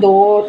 2